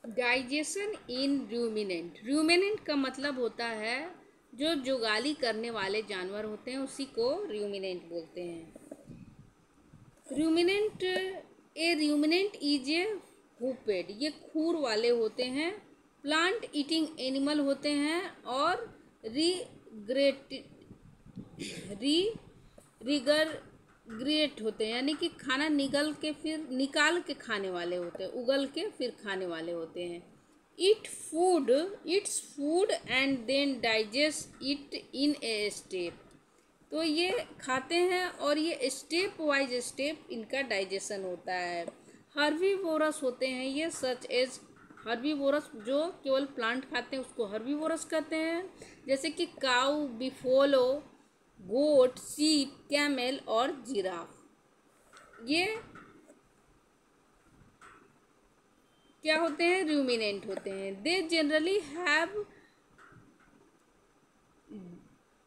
Digestion इन ruminant. Ruminant का मतलब होता है जो जुगाली करने वाले जानवर होते हैं, उसी को रूमिनेंट बोलते हैं। रूमिनेंट इज ए हुपेड, ये खूर वाले होते हैं। प्लांट ईटिंग एनिमल होते हैं और रिगरग्रेट होते हैं, यानी कि खाना निकाल के खाने वाले होते हैं, उगल के फिर खाने वाले होते हैं। It's food and then digest it in a step. तो ये खाते हैं और ये स्टेप वाइज स्टेप इनका डाइजेशन होता है। हर्बीवोरस होते हैं ये, सच एज हर्बीवोरस, जो केवल प्लांट खाते हैं उसको हर्बीवोरस कहते हैं, जैसे कि काऊ, बिफोलो, गोट, सीप, कैमल और जिराफ। ये क्या होते हैं? रूमिनेंट होते हैं। They generally have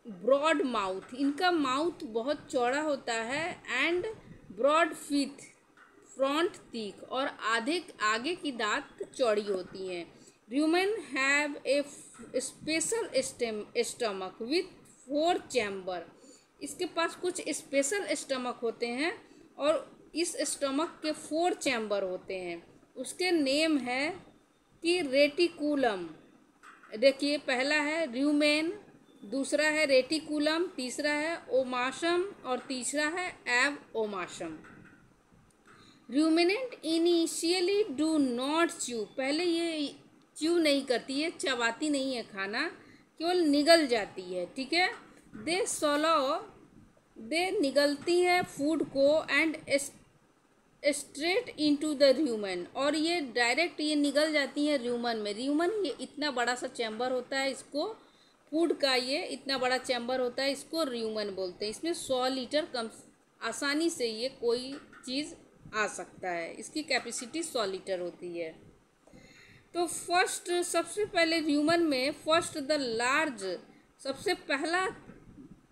broad mouth, इनका माउथ बहुत चौड़ा होता है, एंड ब्रॉड फीथ, फ्रंट तीख, और आगे की दांत चौड़ी होती हैं। Human have a special stomach with 4 chamber, इसके पास कुछ स्पेशल स्टमक होते हैं और इस स्टमक के 4 चैम्बर होते हैं। उसके नेम है कि रेटिकुलम। देखिए, पहला है र्यूमेन, दूसरा है रेटिकुलम, तीसरा है ओमाशम और तीसरा है abomasum. Ruminant initially do not chew, पहले ये च्यू नहीं करती है, चबाती नहीं है खाना, केवल निगल जाती है, ठीक है। दे सोलो, दे निगलती है फूड को, एंड स्ट्रेट इनटू द र्यूमन, और ये डायरेक्ट ये निगल जाती हैं र्यूमन में। र्यूमन ये इतना बड़ा सा चैम्बर होता है, इसको फूड का ये इतना बड़ा चैम्बर होता है, इसको र्यूमन बोलते हैं। इसमें 100 लीटर कम आसानी से ये कोई चीज़ आ सकता है, इसकी कैपेसिटी 100 लीटर होती है। तो फर्स्ट, सबसे पहले ह्यूमन में फर्स्ट द लार्ज, सबसे पहला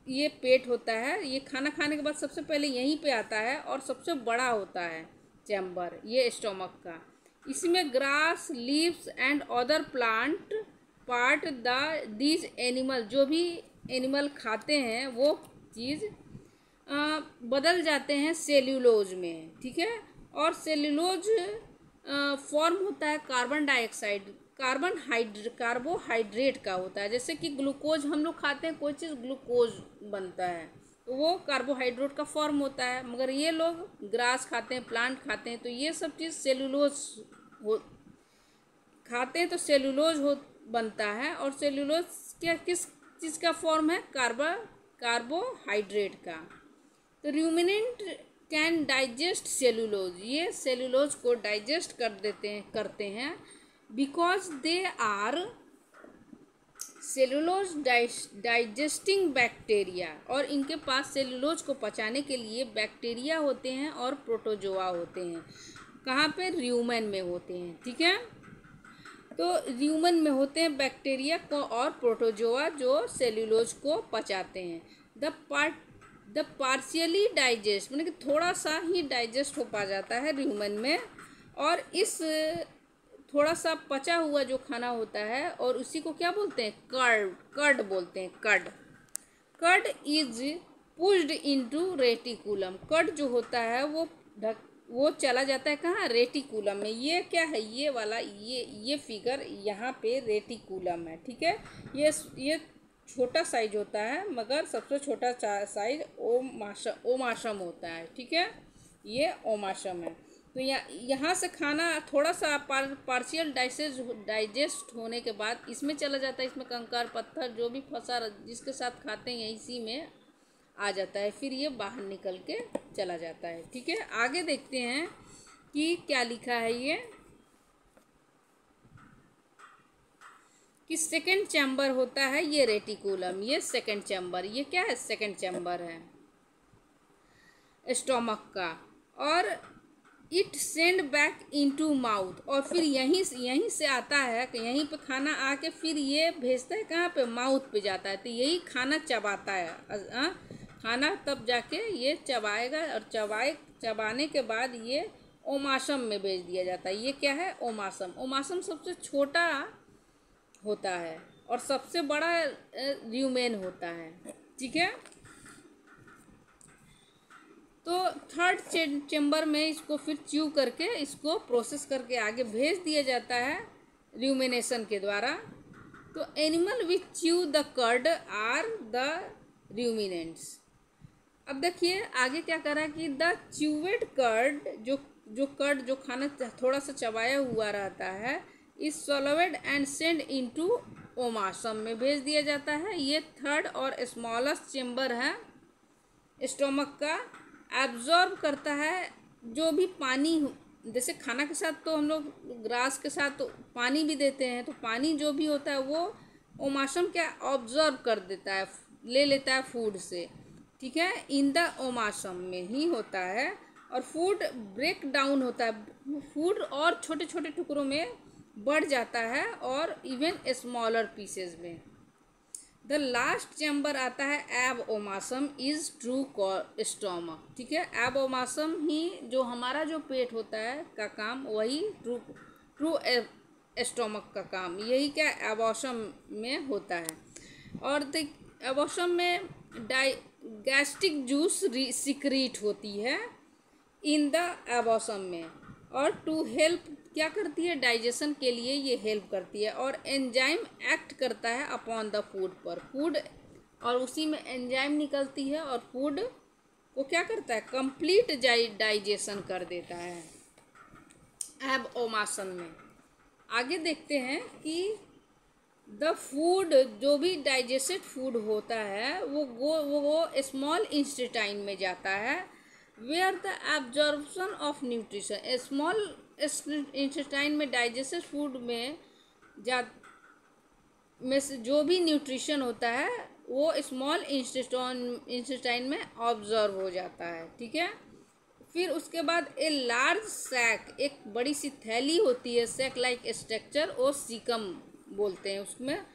ये पेट होता है, ये खाना खाने के बाद सबसे पहले यहीं पे आता है और सबसे बड़ा होता है चैम्बर ये स्टोमक का। इसमें grass, leaves and other plant part these animal, जो भी एनिमल खाते हैं वो चीज़ बदल जाते हैं सेल्यूलोज में, ठीक है। और सेल्यूलोज फॉर्म होता है कार्बन डाइऑक्साइड, कार्बोहाइड्रेट का होता है। जैसे कि ग्लूकोज हम लोग खाते हैं, कोई चीज़ ग्लूकोज बनता है तो वो कार्बोहाइड्रेट का फॉर्म होता है, मगर ये लोग ग्रास खाते हैं, प्लांट खाते हैं, तो ये सब चीज़ सेल्यूलोज खाते हैं तो सेल्यूलोज बनता है। और सेल्यूलोज क्या किस चीज़ का फॉर्म है? कार्बोहाइड्रेट का। तो रूमिनेंट कैन डाइजेस्ट सेल्यूलोज, ये सेल्यूलोज को डाइजेस्ट करते हैं because they are cellulose digesting bacteria, और इनके पास सेल्यूलोज को पचाने के लिए बैक्टीरिया होते हैं और प्रोटोजोआ होते हैं। कहाँ पे? र्यूमन में होते हैं, ठीक है। तो र्यूमन में होते हैं बैक्टीरिया को और प्रोटोजोआ जो सेल्यूलोज को पचाते हैं। द पार्शियली डाइजेस्ट, मतलब कि थोड़ा सा ही डाइजेस्ट हो पा जाता है र्यूमन में, और इस थोड़ा सा पचा हुआ जो खाना होता है और उसी को क्या बोलते हैं? कर्ड बोलते हैं। Curd is pushed into reticulum, curd जो होता है वो चला जाता है कहाँ? रेटिकुलम में। ये क्या है? ये वाला ये फिगर यहाँ पे रेटिकुलम है, ठीक है। ये छोटा साइज होता है, मगर सबसे छोटा साइज ओमाशम होता है, ठीक है। ये ओमाशम है। तो यहाँ से खाना थोड़ा सा पार्शियल डाइजेस्ट होने के बाद इसमें चला जाता है, इसमें कंकर पत्थर जो भी फंसा जिसके साथ खाते हैं इसी में आ जाता है, फिर ये बाहर निकल के चला जाता है, ठीक है। आगे देखते हैं कि क्या लिखा है ये, कि सेकंड चैम्बर होता है ये रेटिकुलम, ये सेकंड चैम्बर, ये क्या है? सेकंड चैम्बर है स्टोमक का। और it send back into mouth, और फिर यहीं से आता है कि यहीं पे खाना आके फिर ये भेजता है कहाँ पे? माउथ पे जाता है। तो यही खाना चबाता है खाना, तब जाके ये चबाएगा, और चबाने के बाद ये ओमासम में भेज दिया जाता है। ये क्या है? ओमासम। ओमासम सबसे छोटा होता है और सबसे बड़ा ल्यूमेन होता है। ठीक है, तो थर्ड चेम्बर में इसको फिर च्यू करके इसको प्रोसेस करके आगे भेज दिया जाता है ल्यूमिनेशन के द्वारा। तो animal which chew the cud are the ruminants. अब देखिए आगे क्या करा कि द च्यूवेड कर्ड, जो कर्ड जो खाना थोड़ा सा चबाया हुआ रहता है, is swallowed and send into omasum में भेज दिया जाता है। ये थर्ड और स्मॉलेस्ट चेम्बर है स्टोमक का। एब्जॉर्ब करता है जो भी पानी, जैसे खाना के साथ तो हम लोग ग्रास के साथ तो पानी भी देते हैं, तो पानी जो भी होता है वो ओमासम क्या ऑब्जर्व कर देता है, ले लेता है फूड से। ठीक है, इन द ओमासम में ही होता है। और फूड ब्रेक डाउन होता है, फूड और छोटे छोटे टुकड़ों में बढ़ जाता है और इवन स्मॉलर पीसेज में। द लास्ट चैम्बर आता है एब ओमासम इज ट्रू स्टोमक। ठीक है, एब ओमासम ही जो हमारा जो पेट होता है का काम, वही ट्रू स्टोमक का काम, यही क्या एबॉशम में होता है। और एबॉशम में गैस्ट्रिक जूस सिक्रीट होती है इन द एबॉशम में, और टू हेल्प क्या करती है? डाइजेशन के लिए ये हेल्प करती है। और एंजाइम एक्ट करता है अपॉन द फूड पर, फूड और उसी में एंजाइम निकलती है और फूड को क्या करता है? कंप्लीट डाइजेशन कर देता है एब ओमासम में। आगे देखते हैं कि द फूड, जो भी डाइजेस्टेड फूड होता है वो स्मॉल इंटेस्टाइन में जाता है, where the absorption of nutrition. Small intestine में डाइजेस्टेड फूड में से जो भी न्यूट्रिशन होता है वो स्मॉल इंटेस्टाइन में ऑब्जर्व हो जाता है। ठीक है, फिर उसके बाद ए लार्ज सैक, एक बड़ी सी थैली होती है, सैक लाइक स्ट्रक्चर, और सीकम बोलते हैं उसमें।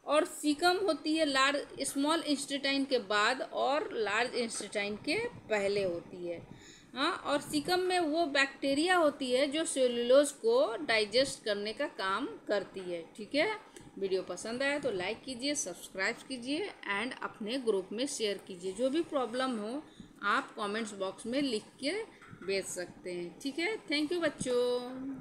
और सीकम होती है लार्ज स्मॉल इंटेस्टाइन के बाद और लार्ज इंटेस्टाइन के पहले होती है। हाँ, और सीकम में वो बैक्टीरिया होती है जो सेलुलोज को डाइजेस्ट करने का काम करती है। ठीक है, वीडियो पसंद आया तो लाइक कीजिए, सब्सक्राइब कीजिए एंड अपने ग्रुप में शेयर कीजिए। जो भी प्रॉब्लम हो आप कमेंट्स बॉक्स में लिख के भेज सकते हैं। ठीक है, थैंक यू बच्चों।